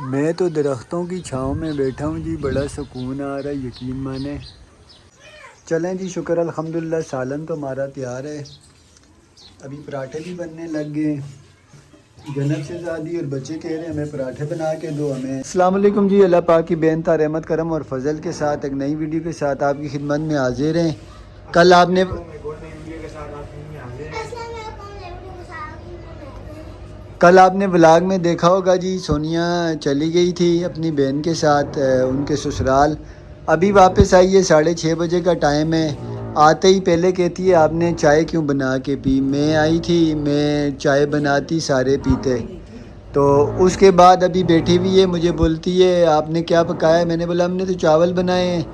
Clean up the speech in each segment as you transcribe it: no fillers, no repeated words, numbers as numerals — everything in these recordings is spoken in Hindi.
मैं तो दरख्तों की छाँव में बैठा हूँ जी, बड़ा सुकून आ रहा है, यकीन माने। चलें जी, शुक्र अल्हम्दुलिल्लाह, सालन तो हमारा तैयार है। अभी पराठे भी बनने लग गए। जन्नत शहज़ादी और बच्चे कह रहे हैं हमें पराठे बना के दो हमें। अस्सलाम वालेकुम जी, अल्लाह पाक की बेनता रहमत करम और फजल के साथ एक नई वीडियो के साथ आपकी खिदमत में हाजिर हैं। कल आपने व्लॉग में देखा होगा जी, सोनिया चली गई थी अपनी बहन के साथ उनके ससुराल। अभी वापस आई है, 6:30 बजे का टाइम है। आते ही पहले कहती है आपने चाय क्यों बना के पी। मैं आई थी, मैं चाय बनाती सारे पीते। तो उसके बाद अभी बैठी हुई है, मुझे बोलती है आपने क्या पकाया। मैंने बोला हमने तो चावल बनाए हैं।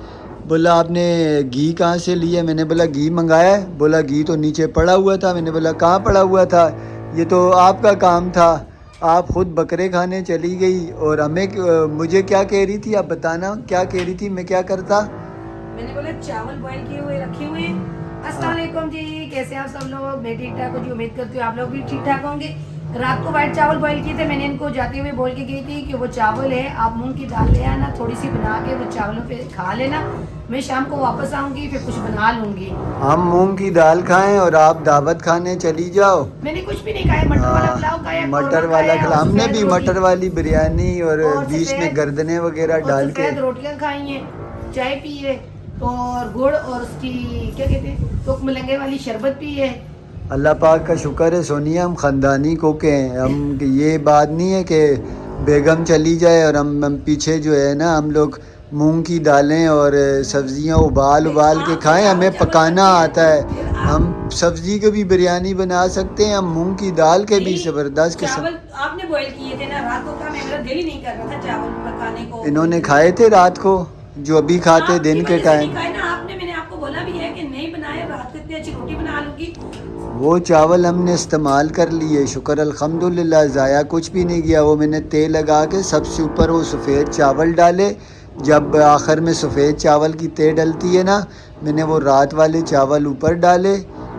बोला आपने घी कहाँ से लिया। मैंने बोला घी मंगाया है। बोला घी तो नीचे पड़ा हुआ था। मैंने बोला कहाँ पड़ा हुआ था, ये तो आपका काम था, आप ख़ुद बकरे खाने चली गई और मुझे क्या कह रही थी, आप बताना क्या कह रही थी, मैं क्या करता। मैंने बोला चावल बॉईल किए हुए रखे हुए हैं। अस्सलाम वालेकुम जी, कैसे हैं आप सब लोग। मैं ठीक ठाक हूँ जी, उम्मीद करती हूँ आप लोग भी ठीक ठाक होंगे। रात को वाइट चावल बॉईल किए थे। मैंने इनको जाते हुए बोल के गई थी कि वो चावल है आप मूंग की दाल ले आना, थोड़ी सी बना के वो चावलों पे खा लेना। मैं शाम को वापस आऊंगी फिर कुछ बना लूंगी। हम मूंग की दाल खाएं और आप दावत खाने चली जाओ। मैंने कुछ भी नहीं खाया, मटर वाला पुलाव खाया, मटर कौरमा वाला खाया खिला, और हमने सफेद भी रोटी मटर वाली बिरयानी और और बीच में गर्दने वगैरह डाल के सफेद रोटियां खाई हैं, चाय पी है और गुड़ और उसकी क्या कहते हैं तो मलंगे वाली शरबत पी है। अल्लाह पाक का शुक्र है सोनिया, हम ख़ानदानी कोके हैं। हम ये बात नहीं है कि बेगम चली जाए और हम पीछे जो है ना, हम लोग मूंग की दालें और सब्जियां उबाल के खाएं। हमें पकाना आता है। हम सब्जी की भी बिरयानी बना सकते हैं, हम मूंग की दाल के भी ज़बरदस्त किस्म। चावल आपने बॉईल किए थे ना रात को, का मेरा दिल ही नहीं कर रहा था चावल पकाने को। इन्होंने खाए थे रात को, जो अभी खाते आपकी दिन के वजह से नहीं टाइम। खाए ना आपने, मैंने आपको बोला भी है कि नहीं बनाए, रात को इतनी अच्छी रोटी बना लूंगी। वो चावल हमने इस्तेमाल कर लिए, शुक्र अल्हम्दुलिल्लाह, ज़ाया कुछ भी नहीं गया। वो मैंने तेल लगा के सबसे ऊपर वो सफ़ेद चावल डाले। जब आखिर में सफ़ेद चावल की तय डलती है ना, मैंने वो रात वाले चावल ऊपर डाले,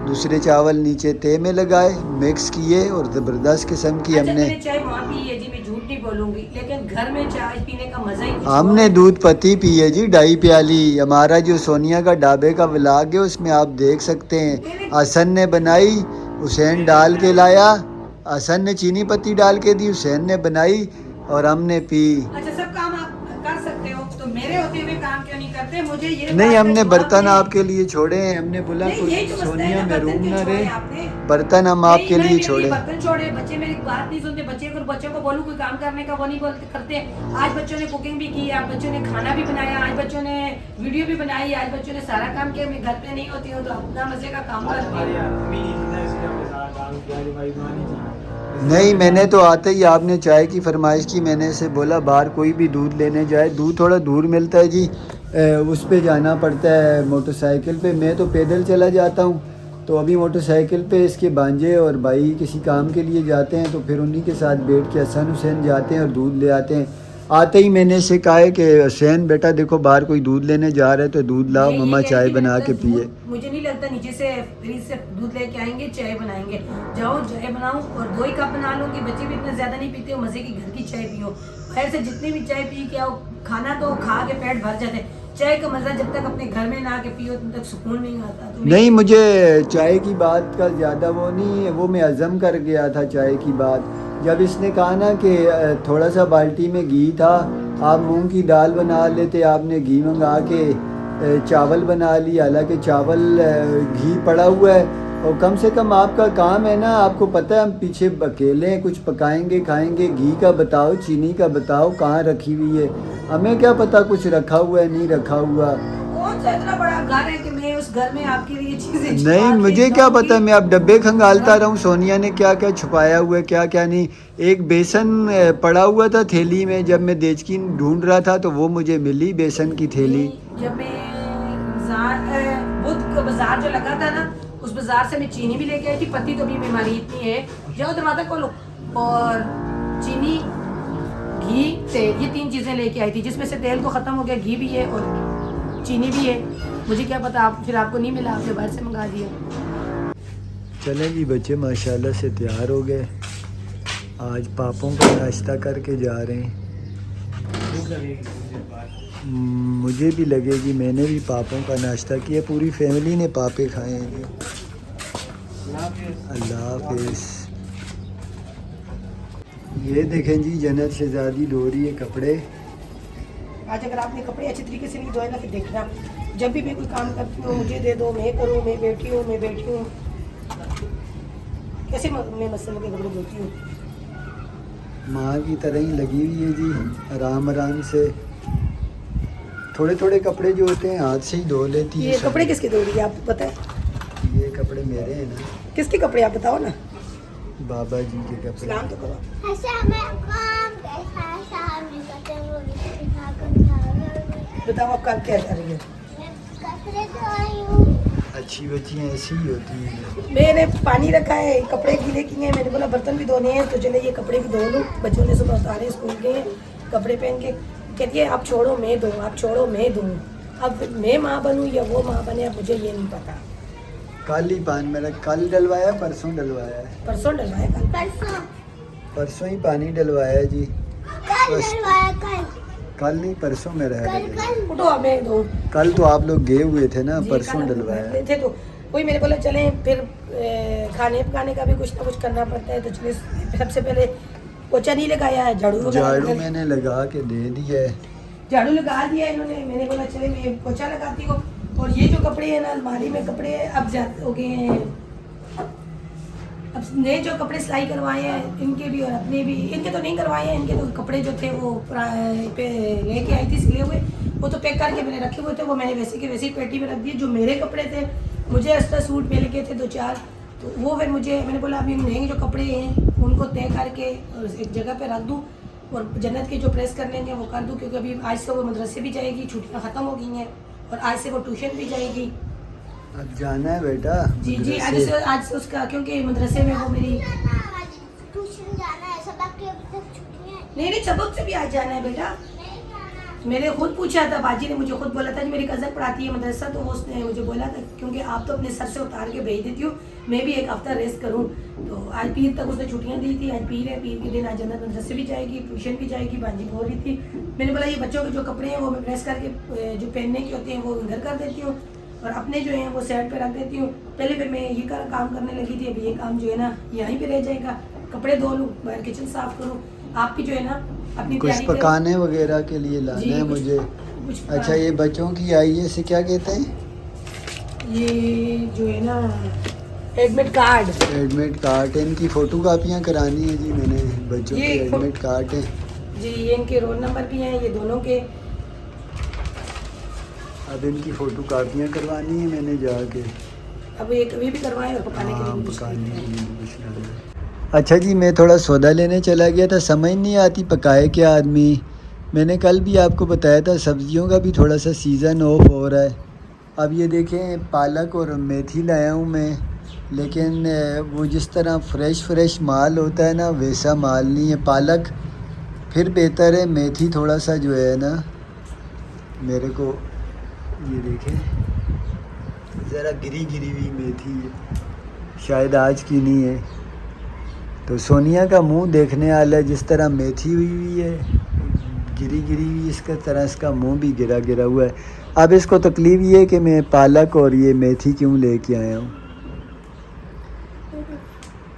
दूसरे चावल नीचे तय में लगाए, मिक्स किए और ज़बरदस्त किस्म की अच्छा, हमने मैंने चाय वहाँ पी है जी, मैं झूठ नहीं बोलूंगी, लेकिन घर में चाय पीने का मजा ही कुछ और हमने है। दूध पत्ती पी है जी, 2.5 प्याली। हमारा जो सोनिया का ढाबे का व्लॉग है उसमें आप देख सकते हैं। हसन ने बनाई, हुसैन डाल के लाया। हसन ने चीनी पत्ती डाल के दी, हुसैन ने बनाई और हमने पी। अच्छा, सब काम आप कर सकते हो तो मेरे होते हुए काम क्यों नहीं करते, मुझे ये नहीं, बात का हमने जवाब बर्तन दें। आपके लिए छोड़े हैं। हमने बोला नहीं, कोई यही तो मसला है सोनिया ना, बर्तन महरूम क्यों ना छोड़े रहे, आपने। बर्तन हम नहीं, आपके मैं लिए मेरे छोड़े। बर्तन छोड़े, बच्चे मेरी बात नहीं सुनते। बच्चों को बोलूं कोई काम करने का, वो नहीं बोलते करते। आज बच्चों ने कुकिंग भी की, आज बच्चों ने खाना भी बनाया, आज बच्चों ने वीडियो भी बनाई, आज बच्चों ने सारा काम किया। मैं घर पे नहीं होती हूँ तो अपना मजे का काम करती हूँ। नहीं, मैंने तो आते ही आपने चाय की फरमाइश की, मैंने इसे बोला बाहर कोई भी दूध लेने जाए, दूध थोड़ा दूर मिलता है जी, उस पे जाना पड़ता है मोटरसाइकिल पे। मैं तो पैदल चला जाता हूँ। तो अभी मोटरसाइकिल पे इसके भांजे और भाई किसी काम के लिए जाते हैं, तो फिर उन्हीं के साथ बैठ के हसन हुसैन जाते हैं और दूध ले आते हैं। आते ही मैंने इसे कहा है कि हुसैन बेटा देखो बाहर कोई दूध लेने जा रहे, तो दूध लाओ, ये मम्मा कह चाय रही थी, बना के पिए। मुझे नहीं लगता नीचे से फ्रिज से दूध लेके आएंगे, चाय बनाएंगे। जाओ चाय बनाऊं और 2 ही कप बना लूंगी। बच्चे भी इतना ज्यादा नहीं पीते हो, मजे की घर की चाय पियो। बाहर से जितनी भी चाय पी के आओ, खाना तो खा के पेट भर जाते हैं। चाय का मजा जब तक अपने घर में ना आके पियो तब तक सुकून नहीं आता। नहीं, मुझे चाय की बात का ज़्यादा वो नहीं है, वो मैं हज़म कर गया था चाय की बात। जब इसने कहा ना कि थोड़ा सा बाल्टी में घी था, आप मूंग की दाल बना लेते, आपने घी मंगा के चावल बना लिया। हालांकि चावल घी पड़ा हुआ है और कम से कम आपका काम है ना, आपको पता है हम पीछे अकेले हैं, कुछ पकाएंगे खाएंगे। घी का बताओ, चीनी का बताओ, कहाँ रखी हुई है, हमें क्या पता कुछ रखा हुआ है नहीं रखा हुआ। कौन सा इतना बड़ा घर है कि मैं उस घर में आपके लिए चीजें नहीं, मुझे क्या पता, मैं अब डब्बे खंगालता रहूं सोनिया ने क्या क्या छुपाया हुआ है क्या क्या नहीं। एक बेसन पड़ा हुआ था थैली में, जब मैं देचकी ढूंढ रहा था तो वो मुझे मिली बेसन की थैली। जब मैं बुध को बाजार जो लगा था ना, उस बाजार से मैं चीनी भी लेके आई थी। पति तो भी बीमारी इतनी है, जाओ दरवाजा खोलो। और चीनी, घी, तेल, ये 3 चीजें लेके आई थी, जिसमें से तेल तो खत्म हो गया, घी भी है और चीनी भी है। मुझे क्या पता, फिर आपको नहीं मिला, आपने बाहर से मंगा दिया। चलें जी, बच्चे माशाल्लाह से तैयार हो गए, आज पापों का नाश्ता करके जा रहे हैं। मुझे भी लगेगी, मैंने भी पापों का नाश्ता किया, पूरी फैमिली ने पापे खाए हैं जी। अल्लाह हाफिज़। ये देखें जी, जन्नत शहजादी धो रही है कपड़े। आज अगर आपने कपड़े अच्छे तरीके से नहीं धोए ना, फिर देखना जब भी मैं कोई काम करती हूँ मुझे दे दो, मैं करूँ, मैं बैठी हूँ। कैसे मैं मसले के कपड़े धोती हूँ। माँ की तरह ही लगी हुई है जी, आराम आराम से। थोड़े थोड़े कपड़े जो होते हैं हाथ से ही धो लेती है। ये कपड़े किसके धो रही है आपको पता है? ये कपड़े मेरे हैं ना। किसके कपड़े आप बताओ ना। बाबा जी के कपड़े। सलाम तो करो। बताओ आप काम क्या कर रही है? अच्छी बच्चियाँ ऐसी ही होती हैं। मैंने पानी रखा है, कपड़े गीले किए हैं, मैंने बोला बर्तन भी धोने हैं तो चले ये कपड़े भी धो लूँ। बच्चों ने सुबह उतारे स्कूल गए हैं, कपड़े पहन के कहती है आप छोड़ो मैं दूँ, आप छोड़ो मैं दूँ। अब मैं माँ बनूँ या वो माँ बने, अब मुझे ये नहीं पता। कल ही पानी मेरा कल डलवाया, परसों डलवाया है। परसों डलवाया कल? परसों ही पानी डलवाया है जी। कल नहीं, परसों में रह गए। उठो अब मैं दूँ। कल तो आप लोग गए हुए थे ना, परसों डलवाया थे तो वही मैंने बोला चलें फिर खाने पकाने का भी कुछ ना कुछ करना पड़ता है तो चलिए सबसे पहले पोछा नहीं लगाया है, झाड़ू मैंने लगा के दे दिया है। झाड़ू लगा दिया इन्होंने, मैंने बोला चले मैं पोछा लगाती हूँ। और ये जो कपड़े हैं ना अलमारी में कपड़े अब ज्यादा हो गए हैं। अब नए जो कपड़े सिलाई करवाए हैं इनके भी और अपने भी, इनके तो नहीं करवाए हैं, इनके तो कपड़े जो थे वो पे लेके आई थी सिले हुए, वो तो पैक करके मैंने रखे हुए थे, वो मैंने वैसे के वैसे ही पेटी में रख दिए। जो मेरे कपड़े थे मुझे ऐसा सूट मिल गए थे 2-4, तो वो फिर मैंने बोला अभी नए जो कपड़े हैं उनको तय करके एक जगह पे रख दूँ और जन्नत के जो प्रेस करने हैं वो कर दूँ, क्योंकि अभी आज से वो मदरसे भी जाएगी, छुट्टियाँ ख़त्म हो गई हैं और आज से वो ट्यूशन भी जाएगी। अब जाना है बेटा जी आज से उसका, क्योंकि मदरसे में वो मेरी ट्यूशन जाना है, सबक की अभी तक छुट्टियां हैं। नहीं सबक से भी आज जाना है बेटा। मैंने खुद पूछा था, बाजी ने मुझे खुद बोला था कि मेरी कज़न पढ़ाती है मदरसा, तो उसने मुझे बोला था क्योंकि आप तो अपने सर से उतार के भेज देती हो, मैं भी एक हफ्ता रेस्ट करूं। तो आज पीर तक उसने छुट्टियां दी थी, आज पीर है, पीर के दिन आज जन्नत मदरसे भी जाएगी, ट्यूशन भी जाएगी। बाजी बोल रही थी, मैंने बोला ये बच्चों के जो कपड़े हैं वो मैं प्रेस करके जो पहनने के होते हैं वो घर कर देती हूँ और अपने जो हैं वो साइड पे रख देती हूँ। पहले फिर मैं ये काम करने लगी थी, अभी ये काम जो है ना यहीं पे रह जाएगा। कपड़े धो लूँ, बाहर किचन साफ करूँ, आप भी जो है ना अपनी कुछ पकाने वगैरह के लिए लाना है मुझे। अच्छा ये बच्चों की आई है, इसे क्या कहते हैं? ये जो है ना एडमिट कार्ड है, इनकी फ़ोटो कापियाँ करानी है जी मैंने, बच्चों के एडमिट कार्ड हैं जी, ये इनके रोल नंबर भी हैं ये दोनों के। अब इनकी फ़ोटो कापियाँ करवानी है मैंने जाके। अब ये कभी भी करवाएं और पकाने के लिए भी कुछ ना। अच्छा जी, मैं थोड़ा सौदा लेने चला गया था, समझ नहीं आती पकाए क्या आदमी। मैंने कल भी आपको बताया था सब्जियों का भी थोड़ा सा सीज़न ऑफ हो रहा है। अब ये देखें पालक और मेथी लाया हूँ मैं, लेकिन वो जिस तरह फ्रेश माल होता है ना वैसा माल नहीं है। पालक फिर बेहतर है, मेथी थोड़ा सा जो है ना मेरे को, ये देखें ज़रा गिरी हुई मेथी है, शायद आज की नहीं है। तो सोनिया का मुंह देखने वाला है, जिस तरह मेथी हुई है गिरी हुई, इसका तरह इसका मुंह भी गिरा हुआ है। अब इसको तकलीफ़ ये है कि मैं पालक और ये मेथी क्यों लेके आया हूँ।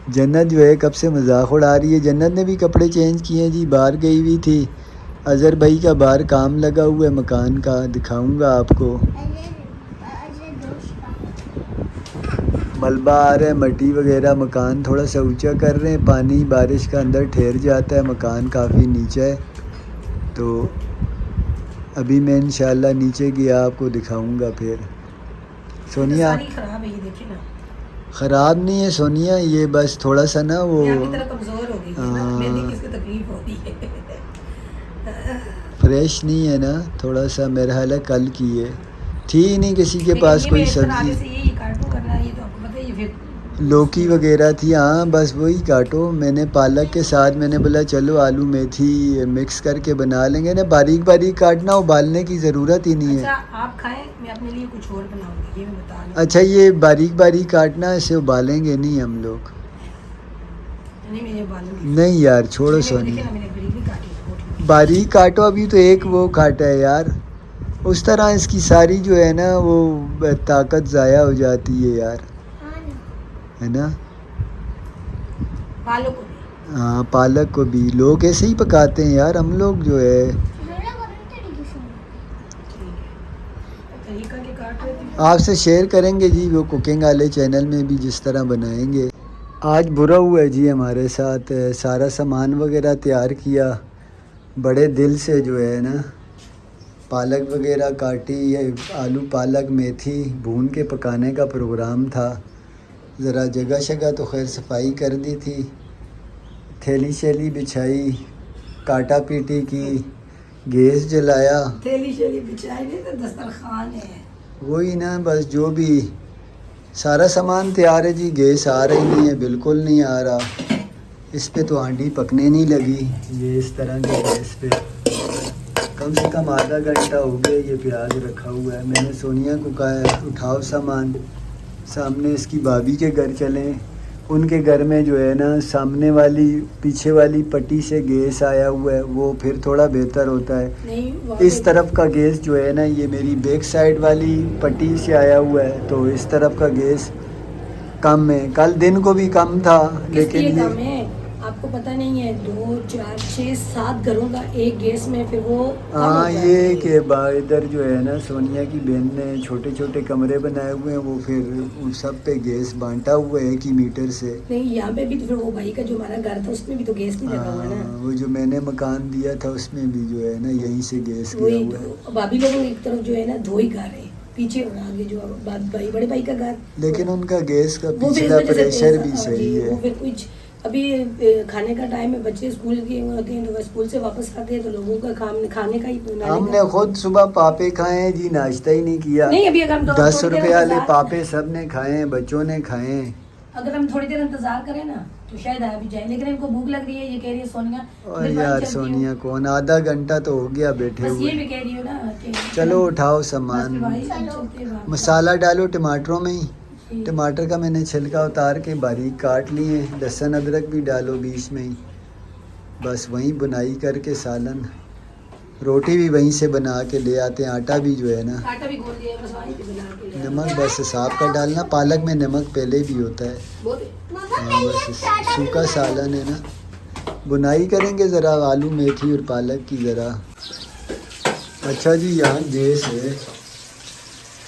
जन्नत जो है कब से मजाक उड़ा रही है। जन्नत ने भी कपड़े चेंज किए हैं जी, बाहर गई हुई थी। अज़हर भाई का बाहर काम लगा हुआ है मकान का, दिखाऊंगा आपको। मलबा आ रहा है, मट्टी वगैरह, मकान थोड़ा सा ऊंचा कर रहे हैं, पानी बारिश का अंदर ठहर जाता है, मकान काफ़ी नीचा है। तो अभी मैं इंशाल्लाह नीचे गया आपको दिखाऊंगा फिर। सोनिया खराब है, ये देखिए ना। ख़राब नहीं है सोनिया, ये बस थोड़ा सा ना वो कमज़ोर हो गई है ना, मेहंदी किसको तकलीफ होती है। फ्रेश नहीं है ना, थोड़ा सा मेरा हाल है कल की है, थी ही नहीं किसी के पास कोई सब्जी। लौकी वगैरह थी, हाँ बस वही काटो। मैंने पालक के साथ मैंने बोला चलो आलू मेथी मिक्स करके बना लेंगे ना, बारीक काटना, उबालने की ज़रूरत ही नहीं है। अच्छा आप खाएं, मैं अपने लिए कुछ और बनाऊंगी, ये मैं बता रही हूं। अच्छा ये बारीक काटना, इसे उबालेंगे नहीं हम लोग। नहीं मैं उबालूंगी। नहीं यार छोड़ो सोनी, बारीक काटो, अभी तो एक वो काटा है यार, उस तरह इसकी सारी जो है ना वो ताकत ज़ाया हो जाती है यार, हाँ ना। है ना। पालक को भी हाँ पालक को भी लोग ऐसे ही पकाते हैं यार, हम लोग जो है हम लोग अपने तरीके से बनाते तरीका के काट रहे थे। आपसे शेयर करेंगे जी वो कुकिंग वाले चैनल में भी जिस तरह बनाएंगे। आज बुरा हुआ है जी हमारे साथ, सारा सामान वगैरह तैयार किया, बड़े दिल से जो है ना पालक वगैरह काटी, आलू पालक मेथी भून के पकाने का प्रोग्राम था। ज़रा जगह शगह तो खैर सफाई कर दी थी, थैली शैली बिछाई, काटा पीटी की, गैस जलाया, थैली शैली बिछाई नहीं तो दस्तरखान है। वही ना बस जो भी सारा सामान तैयार है जी। गैस आ रही नहीं है, बिल्कुल नहीं आ रहा, इस पे तो हांडी पकने नहीं लगी। ये इस तरह के गैस पे कम से कम आधा घंटा हो गया ये प्याज रखा हुआ है। मैंने सोनिया को कहा है उठाओ सामान, सामने इसकी भाभी के घर चलें, उनके घर में जो है ना सामने वाली पीछे वाली पट्टी से गैस आया हुआ है, वो फिर थोड़ा बेहतर होता है। नहीं वो इस तरफ का गैस जो है ना ये मेरी बैक साइड वाली पट्टी से आया हुआ है, तो इस तरफ का गैस कम है। कल दिन को भी कम था लेकिन किसलिए ये कम है आपको पता नहीं है। 2 4 6 7 घरों का एक गैस में फिर वो कम हाँ हो जाता ये है। कि इधर जो है ना सोनिया की बहन ने छोटे छोटे कमरे बनाए हुए हैं, वो फिर उन सब पे गैस बांटा हुआ है 1 ही मीटर से। नहीं यहाँ पे भी तो फिर वो भाई का जो हमारा घर था उसमें भी तो गैस नहीं लगा हुआ है ना। वो जो मैंने मकान दिया था उसमें भी जो है ना यहीं से गैस गया वही हुआ है। तो भाभी लोगों एक तरफ जो है ना 2 ही घर है, पीछे और आगे जो भाई बड़े भाई का घर, लेकिन उनका गैस का वो फिर इस पिछला वजह से प्रेशर भी हाँ सही जी, है। वो फिर कुछ अभी खाने का टाइम है, बच्चे स्कूल के होते हैं तो वह स्कूल से वापस आते हैं तो लोगों का खाने का ही बनाने हमने का। खुद सुबह पापे खाए हैं जी, नाश्ता ही नहीं किया। नहीं अभी अगर हम 10 थोड़ी देर रुपए वाले इंतजार- पापे सब ने खाए हैं, बच्चों ने खाए हैं। अगर हम थोड़ी देर इंतजार करें ना तो शायद आ भी जाए, लेकिन इनको भूख लग रही है। ये कह रही है सोनिया और मेरी बात यार चलती हूँ। सोनिया कौन, आधा घंटा तो हो गया बैठे बस ये हुए। भी कह रही हो ना कि चलो उठाओ बस सामान, भाई हम चलते हैं बाहर। मसाला डालो टमाटरों में ही। जी। टमाटर का मैंने छिलका उतार के बारीक काट लिए, लहसुन अदरक भी डालो बीच में ही, बस वहीं बुनाई करके सालन। रोटी भी वहीं से बना के ले आते हैं, आटा भी जो है ना आटा भी घोल दिया, बस वहीं पे बना के ले आए। नमक बस हिसाब का डालना, पालक में नमक पहले भी होता है। बहुत है। मम्मा हाँ मैं बस ये टाटा भी सूखा बनाऊं? सालन है ना, बुनाई करेंगे ज़रा आलू मेथी और पालक की ज़रा। अच्छा जी यहाँ गैस है,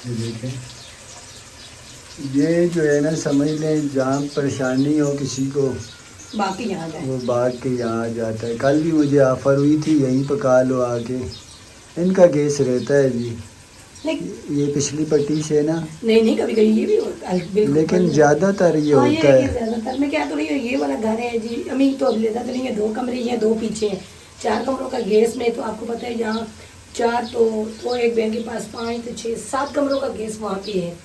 ये देखें, ये जो है ना समझ लें जहाँ परेशानी हो किसी को बाकी यहाँ जाए। वो भाग के यहाँ आ जाता है। कल भी मुझे ऑफ़र हुई थी यहीं पका लो आके, इनका गैस रहता है जी। नहीं ये पिछली पट्टी से ना, नहीं कभी कभी ये भी होता है बिल्कुल। लेकिन ज़्यादातर ये हाँ, होता है। ज्यादातर मैं क्या तो नहीं हूँ, ये वाला घर है जी अमी तो अब लेता तो नहीं है, 2 कमरे हैं 2 पीछे हैं, 4 कमरों का गैस में तो आपको पता है यहाँ 4 तो एक बहन के पास 5 तो 6 7 कमरों का गैस वहाँ पे है,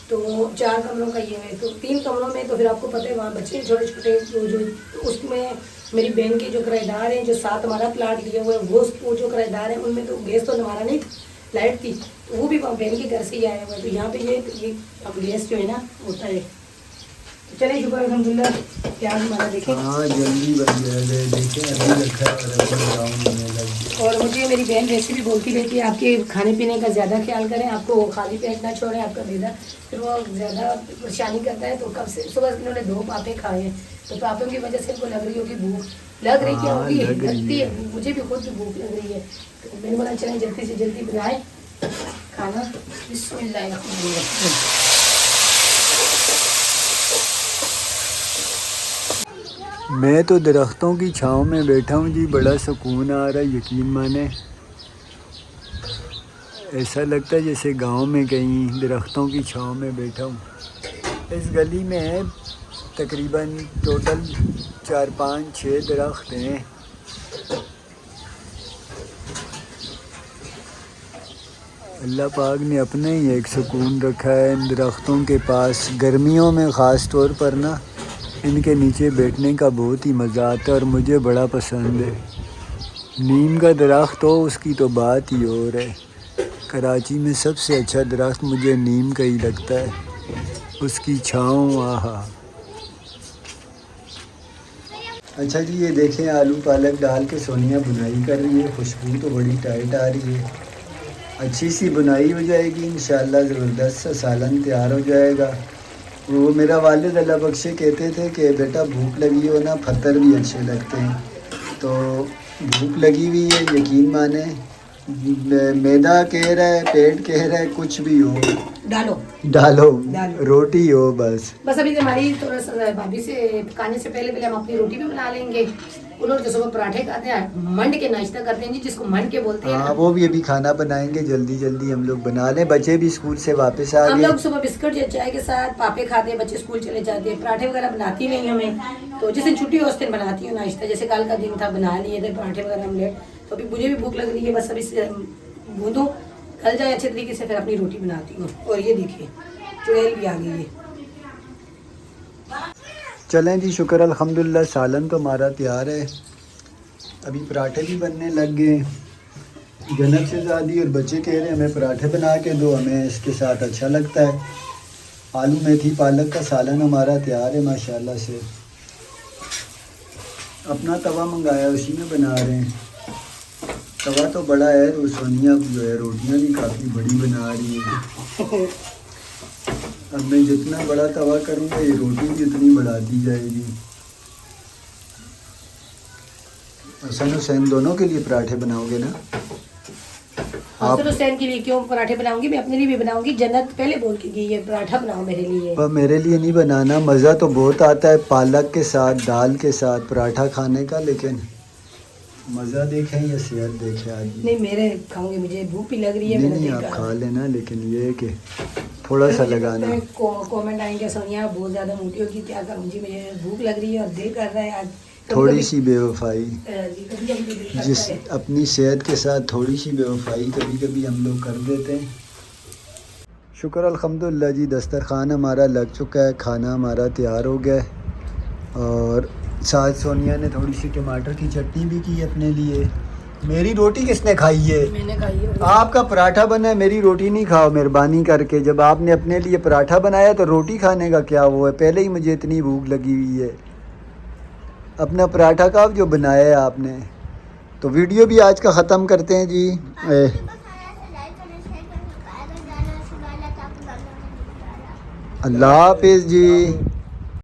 तो 4 कमरों का ये है, तो 3 कमरों में तो फिर आपको पता है वहाँ बच्चे छोटे छोटे जो उसमें मेरी बहन के जो किराएदार हैं, जो साथ हमारा प्लाट लिया हुआ है वो जो किराएदार हैं उनमें तो गैस तो हमारा नहीं था, लाइट थी, तो वो भी वहाँ बहन के घर से ही आया हुआ है, तो यहाँ पे ये अब गैस जो है ना होता है। तो चलिए शुक्र अल्हम्दुलिल्लाह, प्याज हमारा देखें। हाँ जल्दी बन गया, देखें अभी रखा है और अभी ब्राउन होने लग गया। और मुझे मेरी बहन वैसे भी बोलती रहती है आपके खाने पीने का ज़्यादा ख्याल करें, आपको वो खाली पेट ना छोड़ें, आपका बेटा फिर वो ज़्यादा परेशानी करता है। तो कब से सुबह इन्होंने 2 पापे खाए हैं, तो पापों की वजह से इनको लग रही होगी भूख, लग रही क्या हाँ, होगी, लग रही लगती है। है, मुझे भी खुद भी भूख लग रही है। तो मैंने बोला चलें जल्दी से जल्दी बनाए खाना। बिस्मिल्लाह। मैं तो दरख्तों की छांव में बैठा हूँ जी, बड़ा सुकून आ रहा है, यकीन माने ऐसा लगता है जैसे गांव में कहीं दरख्तों की छांव में बैठा हूँ। इस गली में तकरीबन टोटल 4 5 6 दरख्त हैं। अल्लाह पाक ने अपने ही एक सुकून रखा है इन दरख्तों के पास। गर्मियों में ख़ास तौर पर ना इनके नीचे बैठने का बहुत ही मज़ा आता है और मुझे बड़ा पसंद है। नीम का दरख्त हो उसकी तो बात ही और है। कराची में सबसे अच्छा दरख्त मुझे नीम का ही लगता है, उसकी छाँव आहा। अच्छा जी, ये देखें आलू पालक डाल के सोनिया बुनाई कर रही है। खुशबू तो बड़ी टाइट आ रही है। अच्छी सी बुनाई हो जाएगी इंशाल्लाह, ज़बरदस्त सा सालन तैयार हो जाएगा। वो मेरा वालिद अल्लाह बख्शे कहते थे कि बेटा भूख लगी हो ना, फतर भी अच्छे लगते हैं। तो भूख लगी हुई है, यकीन माने, मैदा कह रहा है, पेट कह रहा है, कुछ भी हो डालो डालो, डालो। रोटी हो बस। बस अभी हमारी थोड़ा सा भाभी से पकाने से पहले पहले हम अपनी रोटी भी बना लेंगे। उन्होंने तो सुबह पराठे खाते हैं, मंड के नाश्ता करते हैं जी, जिसको मंड के बोलते हैं हाँ, ना। वो भी अभी खाना बनाएंगे, जल्दी जल्दी हम लोग बना लें। बच्चे भी स्कूल से वापस आ हम गए। लोग सुबह बिस्कुट या चाय के साथ पापे खाते हैं, बच्चे स्कूल चले जाते हैं। पराठे वगैरह बनाती नहीं हमें, तो जिस दिन छुट्टी हो उस दिन बनाती हूँ नाश्ता। जैसे कल का दिन था, बना लिए थे पराठे वगैरह ऑमलेट। तो अभी मुझे भी भूख लग रही है, बस अभी भूनूँ गल जाए अच्छे तरीके से, फिर अपनी रोटी बनाती हूँ। और ये देखिए चुड़ैल भी आ गई है। चलें जी, शुक्र अल्हम्दुलिल्लाह, सालन तो हमारा तैयार है। अभी पराठे भी बनने लग गए। जन्नत से ज़ादी और बच्चे कह रहे हैं हमें पराठे बना के दो, हमें इसके साथ अच्छा लगता है। आलू मेथी पालक का सालन हमारा तैयार है माशाल्लाह से। अपना तवा मंगाया, उसी में बना रहे हैं। तवा तो बड़ा है, तो सोनिया जो है रोटियां भी काफ़ी बड़ी बना रही है। अब मैं जितना बड़ा तवा करूँगा, ये रोटी भी उतनी बढ़ाती जाएगी। हसन हुसैन दोनों के लिए पराठे बनाओगे ना आप? हसन हुसैन के लिए क्यों पराठे बनाऊंगी, मैं अपने लिए भी बनाऊंगी। जन्नत पहले बोल के गई है पराठा बनाओ मेरे लिए। पर मेरे लिए नहीं बनाना। मज़ा तो बहुत आता है पालक के साथ, दाल के साथ पराठा खाने का, लेकिन मज़ा देखें या सेहत देखें आज। नहीं, मेरे खाऊंगी, मुझे भूख भी लग रही है। नहीं आप खा लेना, लेकिन ये है कि थोड़ा सा लगाना। कमेंट आएंगे सोनिया बहुत ज़्यादा मोटी होगी, क्या करूँ जी, मुझे भूख लग रही है और दिल कर रहा है आज। थोड़ी सी बेवफाई, कभी जिस अपनी सेहत के साथ थोड़ी सी बेवफाई कभी कभी हम लोग कर देते हैं। शुक्र अल्हम्दुलिल्लाह जी, दस्तरखान हमारा लग चुका है, खाना हमारा तैयार हो गया है। और साथ सोनिया ने थोड़ी सी टमाटर की चटनी भी की अपने लिए। मेरी रोटी किसने खाई है? मैंने खाई है। आपका पराठा बना है, मेरी रोटी नहीं खाओ मेहरबानी करके। जब आपने अपने लिए पराठा बनाया तो रोटी खाने का क्या वो है? पहले ही मुझे इतनी भूख लगी हुई है। अपना पराठा का जो बनाया है आपने। तो वीडियो भी आज का ख़त्म करते हैं जी। अल्लाह हाफिज़ जी।